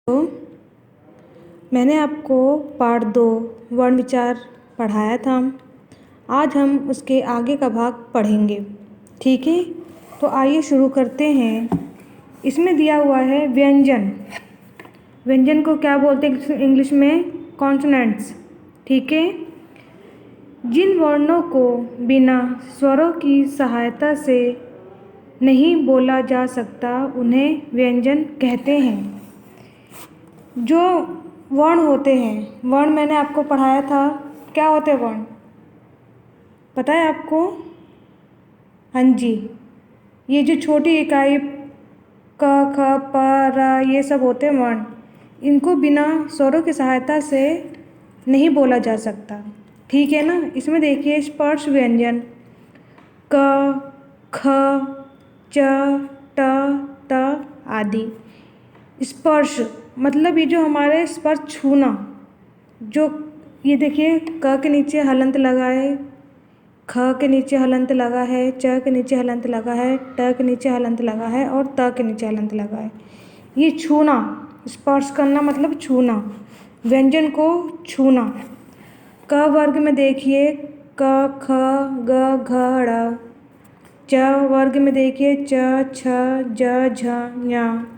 तो मैंने आपको पार्ट 2 वर्ण विचार पढ़ाया था। आज हम उसके आगे का भाग पढ़ेंगे। ठीक है, तो आइए शुरू करते हैं। इसमें दिया हुआ है व्यंजन। व्यंजन को क्या बोलते हैं इंग्लिश में? कॉन्सोनेंट्स। ठीक है, जिन वर्णों को बिना स्वरों की सहायता से नहीं बोला जा सकता उन्हें व्यंजन कहते हैं। जो वर्ण होते हैं, वर्ण मैंने आपको पढ़ाया था। क्या होते हैं वर्ण? पता है आपको? हाँ जी, ये जो छोटी इकाई क ख प र ये सब होते हैं वर्ण। इनको बिना स्वरों की सहायता से नहीं बोला जा सकता। ठीक है ना। इसमें देखिए स्पर्श व्यंजन क ख च ट त आदि। स्पर्श मतलब ये जो हमारे स्पर्श छूना, जो ये देखिए क के नीचे हलंत लगा है, ख के नीचे हलंत लगा है, च के नीचे हलंत लगा है, ट के नीचे हलंत लगा है और त के नीचे हलंत लगा है। ये छूना, स्पर्श करना मतलब छूना, व्यंजन को छूना। क वर्ग में देखिए क ख ग घ ड़। च वर्ग में देखिए च छ ज झ ञ।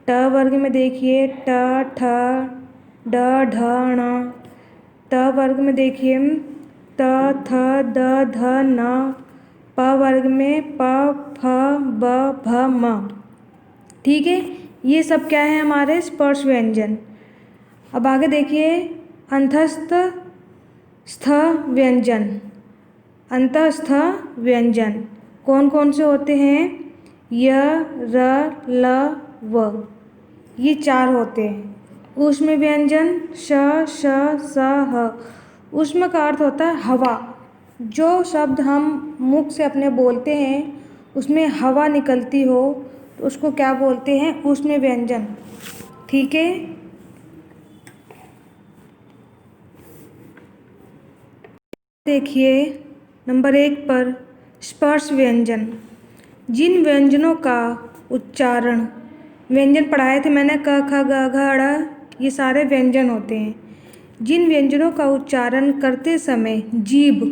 ट वर्ग में देखिए ट ठ ड ढ ण। त वर्ग में देखिए त थ द ध न। प वर्ग में प फ ब भ म। ठीक है, ये सब क्या है? हमारे स्पर्श व्यंजन। अब आगे देखिए अंतस्थ स्थ व्यंजन। अंतस्थ व्यंजन कौन कौन से होते हैं? य र ल व, ये 4 होते हैं। ऊष्म व्यंजन श श स ह। ऊष्म का अर्थ होता है हवा। जो शब्द हम मुख से अपने बोलते हैं उसमें हवा निकलती हो तो उसको क्या बोलते हैं? ऊष्म व्यंजन। ठीक है, देखिए नंबर 1 पर स्पर्श व्यंजन। जिन व्यंजनों का उच्चारण, व्यंजन पढ़ाए थे मैंने क ख ग घ ड़, ये सारे व्यंजन होते हैं। जिन व्यंजनों का उच्चारण करते समय जीभ,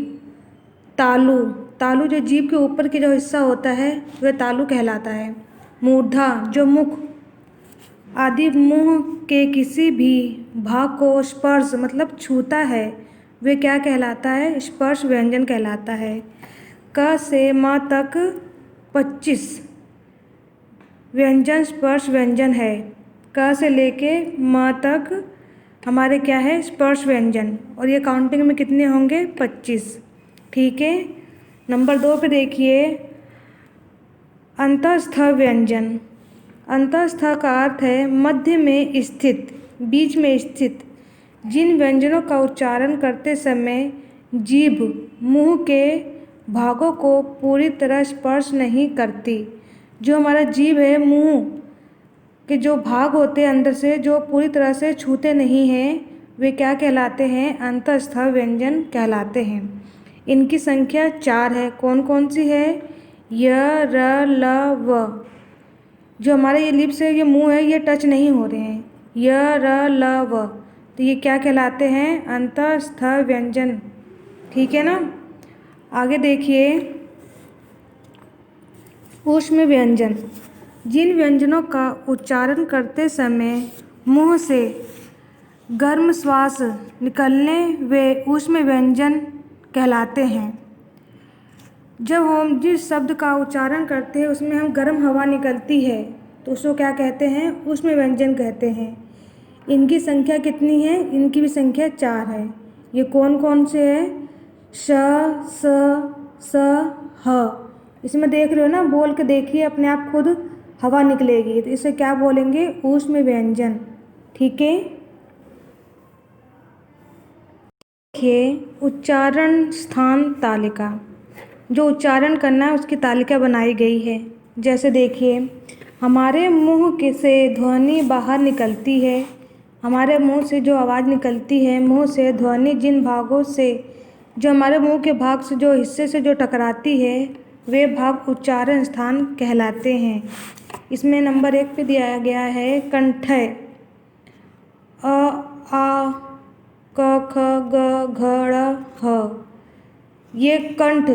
तालु, तालु जो जीभ के ऊपर के जो हिस्सा होता है वह तालु कहलाता है। मूर्धा जो मुख आदि मुंह के किसी भी भाग को स्पर्श मतलब छूता है वे क्या कहलाता है? स्पर्श व्यंजन कहलाता है। क से म तक 25 व्यंजन स्पर्श व्यंजन है। क से लेके म तक हमारे क्या है? स्पर्श व्यंजन। और ये काउंटिंग में कितने होंगे? 25। ठीक है, नंबर 2 पे देखिए अंतस्थ व्यंजन। अंतस्थ का अर्थ है मध्य में स्थित, बीच में स्थित। जिन व्यंजनों का उच्चारण करते समय जीभ मुंह के भागों को पूरी तरह स्पर्श नहीं करती। जो हमारा जीभ है, मुंह के जो भाग होते हैं अंदर से जो पूरी तरह से छूते नहीं हैं वे क्या कहलाते हैं? अंतस्थ व्यंजन कहलाते हैं। इनकी संख्या 4 है। कौन कौन सी है? य र ल व। जो हमारे ये लिप्स है, ये मुंह है, ये टच नहीं हो रहे हैं। य र ल व, तो ये क्या कहलाते हैं? अंतस्थ व्यंजन। ठीक है ना। आगे देखिए ऊष्म व्यंजन। जिन व्यंजनों का उच्चारण करते समय मुंह से गर्म श्वास निकलने वे ऊष्म व्यंजन कहलाते हैं। जब हम जिस शब्द का उच्चारण करते हैं उसमें हम गर्म हवा निकलती है तो उसको क्या कहते हैं? ऊष्म व्यंजन कहते हैं। इनकी संख्या कितनी है? इनकी भी संख्या 4 है। ये कौन कौन से है? श स ह। इसमें देख रहे हो ना, बोल के देखिए अपने आप खुद हवा निकलेगी, तो इसे क्या बोलेंगे? ऊष्म व्यंजन। ठीक है, देखिए उच्चारण स्थान तालिका। जो उच्चारण करना है उसकी तालिका बनाई गई है। जैसे देखिए हमारे मुंह के से ध्वनि बाहर निकलती है। हमारे मुंह से जो आवाज़ निकलती है, मुंह से ध्वनि जिन भागों से, जो हमारे मुंह के भाग से जो हिस्से से जो टकराती है वे भाग उच्चारण स्थान कहलाते हैं। इसमें नंबर 1 पे दिया गया है कंठय। अ आ क ख ग घ ड़ ह। ये कंठ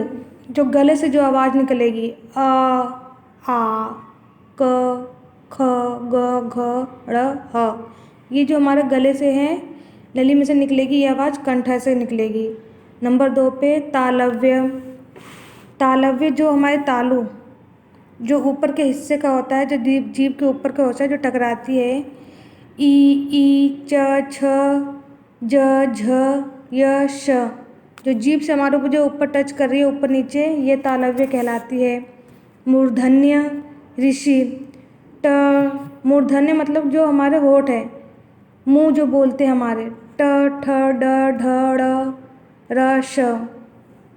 जो गले से जो आवाज़ निकलेगी आ क ख ग घ ड़ ह, ये जो हमारे गले से है नली में से निकलेगी, ये आवाज़ कंठ से निकलेगी। नंबर 2 पे तालव्य। तालव्य जो हमारे तालु जो ऊपर के हिस्से का होता है, जो जीभ के ऊपर का होता है, जो टकराती है, ई च छ ज झ य श, जो जीभ से हमारे ऊपर जो ऊपर टच कर रही है ऊपर नीचे, ये तालव्य कहलाती है। मूर्धन्य ऋषि। ट मूर्धन्य मतलब जो हमारे होठ है, मुंह जो बोलते हैं हमारे, ट ठ ड ढ ड़ र श।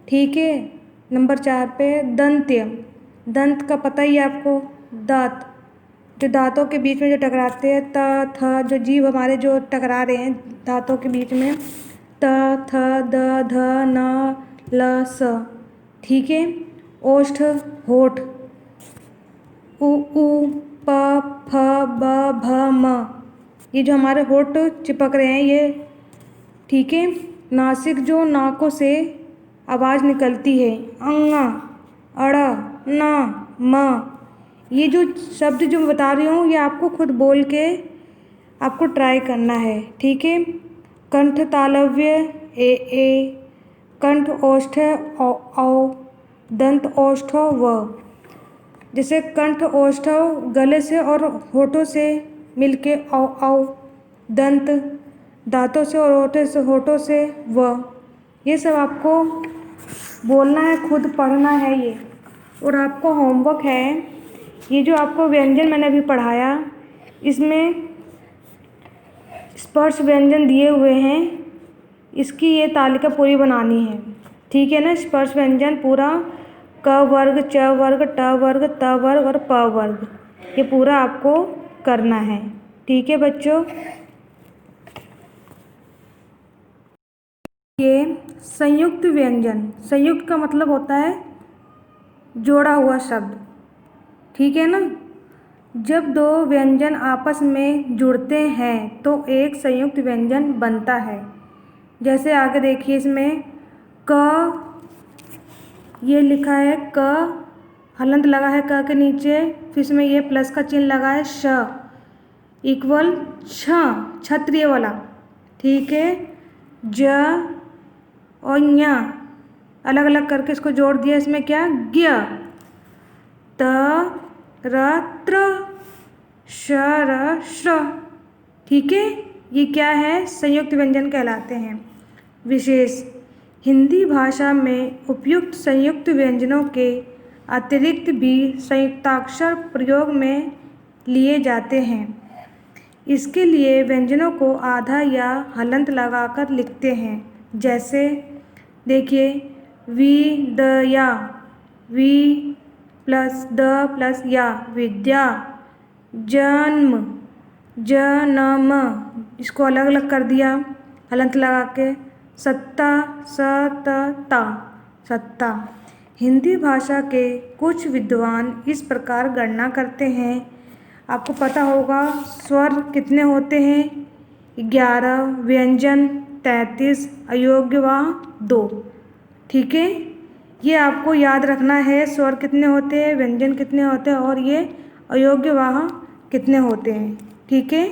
ठीक है। नंबर 4 पे दंत्य। दंत का पता ही है आपको, दांत जो दांतों के बीच में जो टकराते हैं, त थ जो जीभ हमारे जो टकरा रहे हैं दांतों के बीच में, त थ द ध न ल स। ठीक है। ओष्ठ होठ। उ प फ ब भ म, ये जो हमारे होठ चिपक रहे हैं ये। ठीक है। नासिक जो नाकों से आवाज़ निकलती है, अंगा अड़ न म। ये जो शब्द जो मैं बता रही हूँ ये आपको खुद बोल के आपको ट्राई करना है। ठीक है। कंठ तालव्य ए, कंठ ओष्ठ औ, दंत ओष्ठ व। जैसे कंठ ओष्ठ गले से और होठों से मिलके औ, दंत दांतों से और होठों से व। ये सब आपको बोलना है, खुद पढ़ना है ये। और आपको होमवर्क है, ये जो आपको व्यंजन मैंने अभी पढ़ाया, इसमें स्पर्श व्यंजन दिए हुए हैं, इसकी ये तालिका पूरी बनानी है। ठीक है ना। स्पर्श व्यंजन पूरा क वर्ग च वर्ग ट वर्ग त वर्ग और प वर्ग, ये पूरा आपको करना है। ठीक है बच्चों। ये संयुक्त व्यंजन, संयुक्त का मतलब होता है जोड़ा हुआ शब्द। ठीक है ना। जब दो व्यंजन आपस में जुड़ते हैं तो एक संयुक्त व्यंजन बनता है। जैसे आगे देखिए, इसमें क, ये लिखा है क, हलंत लगा है क के नीचे, फिर इसमें ये प्लस का चिन्ह लगा है, श इक्वल छ, क्षत्रिय वाला। ठीक है। ज और ञ अलग अलग करके इसको जोड़ दिया, इसमें क्या ज्ञ, त र त्र, श र श्र। ठीक है। ये क्या है, संयुक्त व्यंजन कहलाते हैं। विशेष। हिंदी भाषा में उपयुक्त संयुक्त व्यंजनों के अतिरिक्त भी संयुक्ताक्षर प्रयोग में लिए जाते हैं। इसके लिए व्यंजनों को आधा या हलंत लगाकर लिखते हैं। जैसे देखिए, विदया, वी प्लस द प्लस या, विद्या। जन्म, जनम, इसको अलग अलग कर दिया हलंत लगा के, सत्ता, सतता, सत्ता। हिंदी भाषा के कुछ विद्वान इस प्रकार गणना करते हैं। आपको पता होगा स्वर कितने होते हैं, 11, व्यंजन 33, अयोग्यवाह 2। ठीक है। ये आपको याद रखना है, स्वर कितने होते हैं, व्यंजन कितने होते हैं और ये अयोग्यवाह कितने होते हैं। ठीक है।